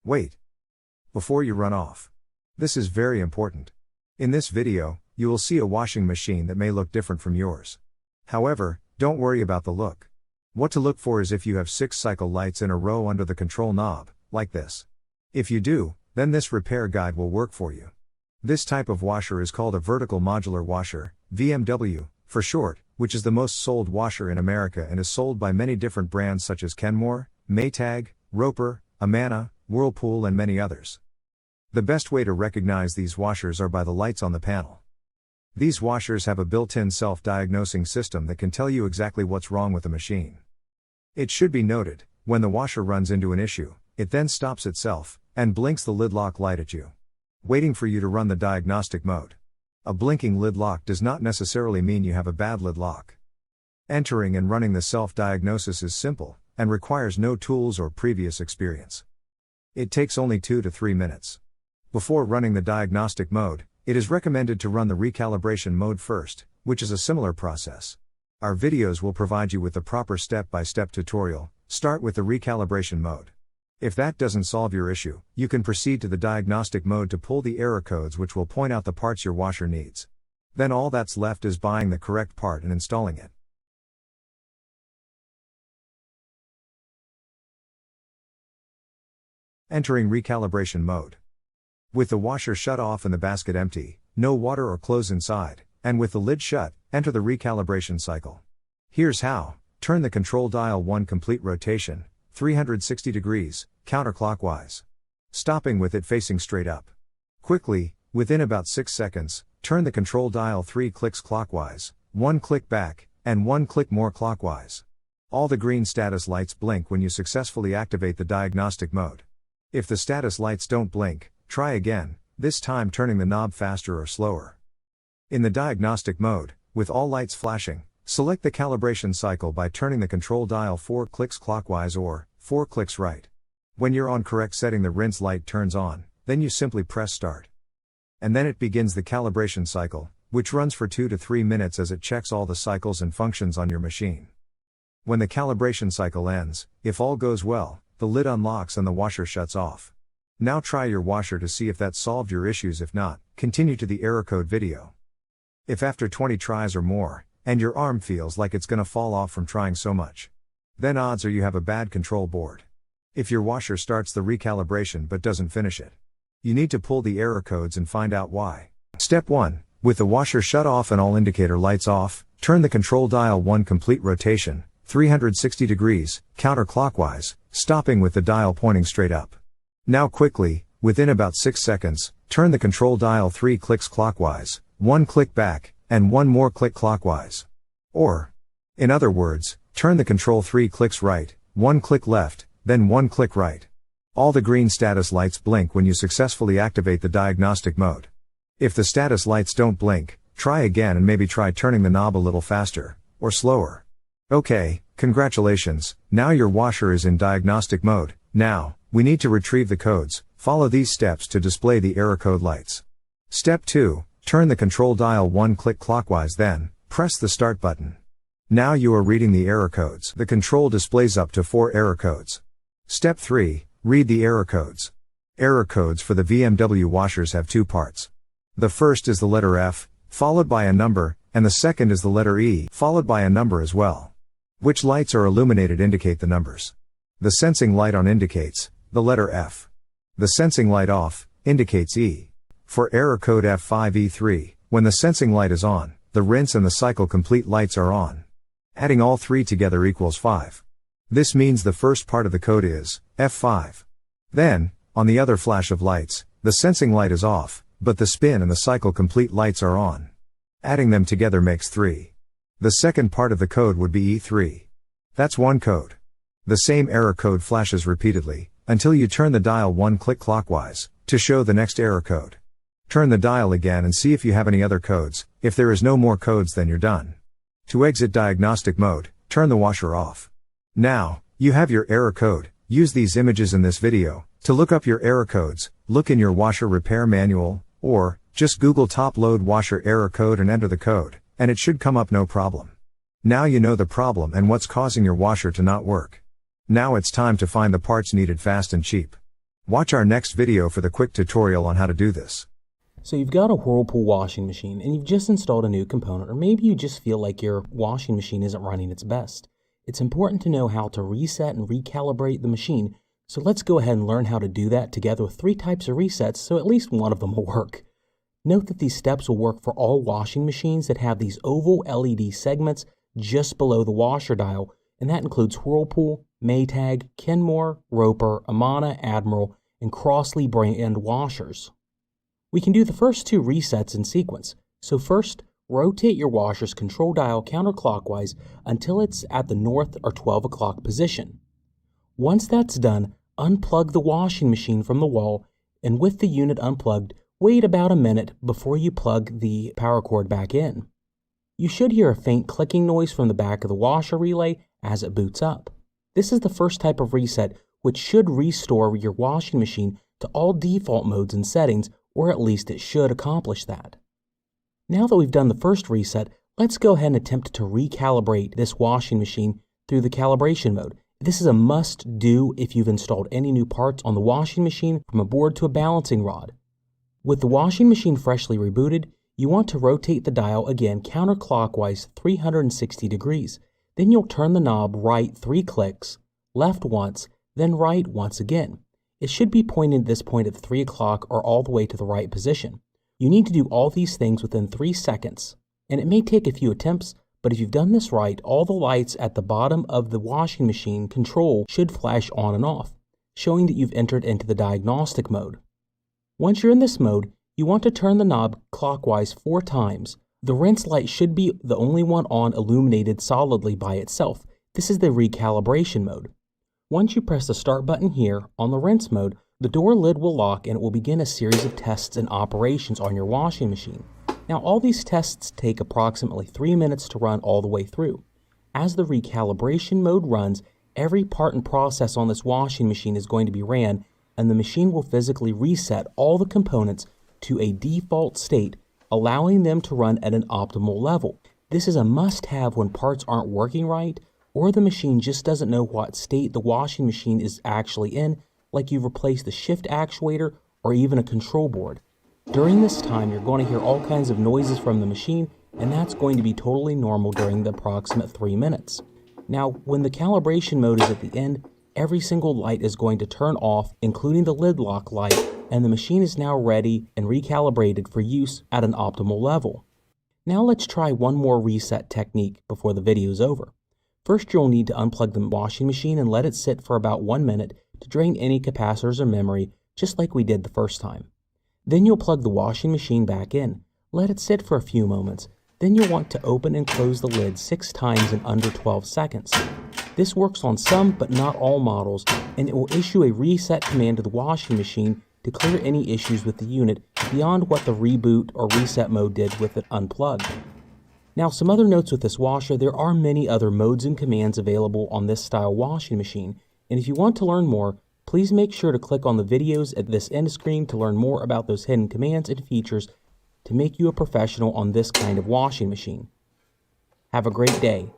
Wait. Before you run off. This is very important. In this video, you will see a washing machine that may look different from yours. However, don't worry about the look. What to look for is if you have 6 cycle lights in a row under the control knob, like this. If you do, then this repair guide will work for you. This type of washer is called a vertical modular washer, VMW, for short, which is the most sold washer in America and is sold by many different brands such as Kenmore, Maytag, Roper, Amana, Whirlpool and many others. The best way to recognize these washers are by the lights on the panel. These washers have a built-in self-diagnosing system that can tell you exactly what's wrong with the machine. It should be noted, when the washer runs into an issue, it then stops itself, and blinks the lid lock light at you, waiting for you to run the diagnostic mode. A blinking lid lock does not necessarily mean you have a bad lid lock. Entering and running the self-diagnosis is simple, and requires no tools or previous experience. It takes only 2 to 3 minutes. Before running the diagnostic mode, it is recommended to run the recalibration mode first, which is a similar process. Our videos will provide you with the proper step-by-step tutorial. Start with the recalibration mode. If that doesn't solve your issue, you can proceed to the diagnostic mode to pull the error codes which will point out the parts your washer needs. Then all that's left is buying the correct part and installing it. Entering recalibration mode. With the washer shut off and the basket empty, no water or clothes inside, and with the lid shut, enter the recalibration cycle. Here's how. Turn the control dial 1 complete rotation, 360 degrees, counterclockwise. Stopping with it facing straight up. Quickly, within about 6 seconds, turn the control dial 3 clicks clockwise, 1 click back, and 1 click more clockwise. All the green status lights blink when you successfully activate the diagnostic mode. If the status lights don't blink, try again, this time turning the knob faster or slower. In the diagnostic mode, with all lights flashing, select the calibration cycle by turning the control dial 4 clicks clockwise or 4 clicks right. When you're on correct setting, the rinse light turns on, then you simply press start. And then it begins the calibration cycle, which runs for 2 to 3 minutes as it checks all the cycles and functions on your machine. When the calibration cycle ends, if all goes well, the lid unlocks and the washer shuts off. Now try your washer to see if that solved your issues. If not, continue to the error code video. If after 20 tries or more, and your arm feels like it's gonna fall off from trying so much, then odds are you have a bad control board. If your washer starts the recalibration but doesn't finish it, you need to pull the error codes and find out why. Step 1. With the washer shut off and all indicator lights off, turn the control dial 1 complete rotation, 360 degrees, counterclockwise, stopping with the dial pointing straight up. Now quickly, within about 6 seconds, turn the control dial 3 clicks clockwise, 1 click back, and 1 more click clockwise. Or, in other words, turn the control 3 clicks right, 1 click left, then 1 click right. All the green status lights blink when you successfully activate the diagnostic mode. If the status lights don't blink, try again and maybe try turning the knob a little faster, or slower. Okay, congratulations, now your washer is in diagnostic mode. Now, we need to retrieve the codes. Follow these steps to display the error code lights. Step 2. Turn the control dial 1 click clockwise, then press the start button. Now you are reading the error codes. The control displays up to 4 error codes. Step 3. Read the error codes. Error codes for the VMW washers have 2 parts. The first is the letter F, followed by a number, and the second is the letter E, followed by a number as well. Which lights are illuminated indicate the numbers. The sensing light on indicates the letter F. The sensing light off indicates E. For error code F5E3, when the sensing light is on, the rinse and the cycle complete lights are on. Adding all 3 together equals 5. This means the first part of the code is F5. Then, on the other flash of lights, the sensing light is off, but the spin and the cycle complete lights are on. Adding them together makes 3. The second part of the code would be E3. That's one code. The same error code flashes repeatedly, until you turn the dial 1 click clockwise, to show the next error code. Turn the dial again and see if you have any other codes. If there is no more codes, then you're done. To exit diagnostic mode, turn the washer off. Now, you have your error code. Use these images in this video to look up your error codes. Look in your washer repair manual, or just Google top load washer error code and enter the code, and it should come up no problem. Now you know the problem and what's causing your washer to not work. Now it's time to find the parts needed fast and cheap. Watch our next video for the quick tutorial on how to do this. So you've got a Whirlpool washing machine and you've just installed a new component, or maybe you just feel like your washing machine isn't running its best. It's important to know how to reset and recalibrate the machine, so let's go ahead and learn how to do that together with 3 types of resets so at least one of them will work. Note that these steps will work for all washing machines that have these oval LED segments just below the washer dial, and that includes Whirlpool, Maytag, Kenmore, Roper, Amana, Admiral, and Crosley brand washers. We can do the first 2 resets in sequence. So first, rotate your washer's control dial counterclockwise until it's at the north or 12 o'clock position. Once that's done, unplug the washing machine from the wall, and with the unit unplugged, wait about a minute before you plug the power cord back in. You should hear a faint clicking noise from the back of the washer relay as it boots up. This is the first type of reset, which should restore your washing machine to all default modes and settings, or at least it should accomplish that. Now that we've done the first reset, let's go ahead and attempt to recalibrate this washing machine through the calibration mode. This is a must-do if you've installed any new parts on the washing machine, from a board to a balancing rod. With the washing machine freshly rebooted, you want to rotate the dial again counterclockwise 360 degrees. Then you'll turn the knob right 3 clicks, left once, then right once again. It should be pointing at this point at 3 o'clock or all the way to the right position. You need to do all these things within 3 seconds, and it may take a few attempts, but if you've done this right, all the lights at the bottom of the washing machine control should flash on and off, showing that you've entered into the diagnostic mode. Once you're in this mode, you want to turn the knob clockwise 4 times. The rinse light should be the only one on illuminated solidly by itself. This is the recalibration mode. Once you press the start button here on the rinse mode, the door lid will lock and it will begin a series of tests and operations on your washing machine. Now all these tests take approximately 3 minutes to run all the way through. As the recalibration mode runs, every part and process on this washing machine is going to be ran, and the machine will physically reset all the components to a default state, allowing them to run at an optimal level. This is a must-have when parts aren't working right, or the machine just doesn't know what state the washing machine is actually in, like you've replaced the shift actuator or even a control board. During this time, you're going to hear all kinds of noises from the machine, and that's going to be totally normal during the approximate 3 minutes. Now, when the calibration mode is at the end, every single light is going to turn off, including the lid lock light, and the machine is now ready and recalibrated for use at an optimal level. Now let's try one more reset technique before the video is over. First, you'll need to unplug the washing machine and let it sit for about 1 minute to drain any capacitors or memory, just like we did the first time. Then you'll plug the washing machine back in. Let it sit for a few moments. Then you'll want to open and close the lid 6 times in under 12 seconds. This works on some but not all models, and it will issue a reset command to the washing machine to clear any issues with the unit beyond what the reboot or reset mode did with it unplugged. Now, some other notes with this washer: there are many other modes and commands available on this style washing machine, and if you want to learn more, please make sure to click on the videos at this end screen to learn more about those hidden commands and features to make you a professional on this kind of washing machine. Have a great day.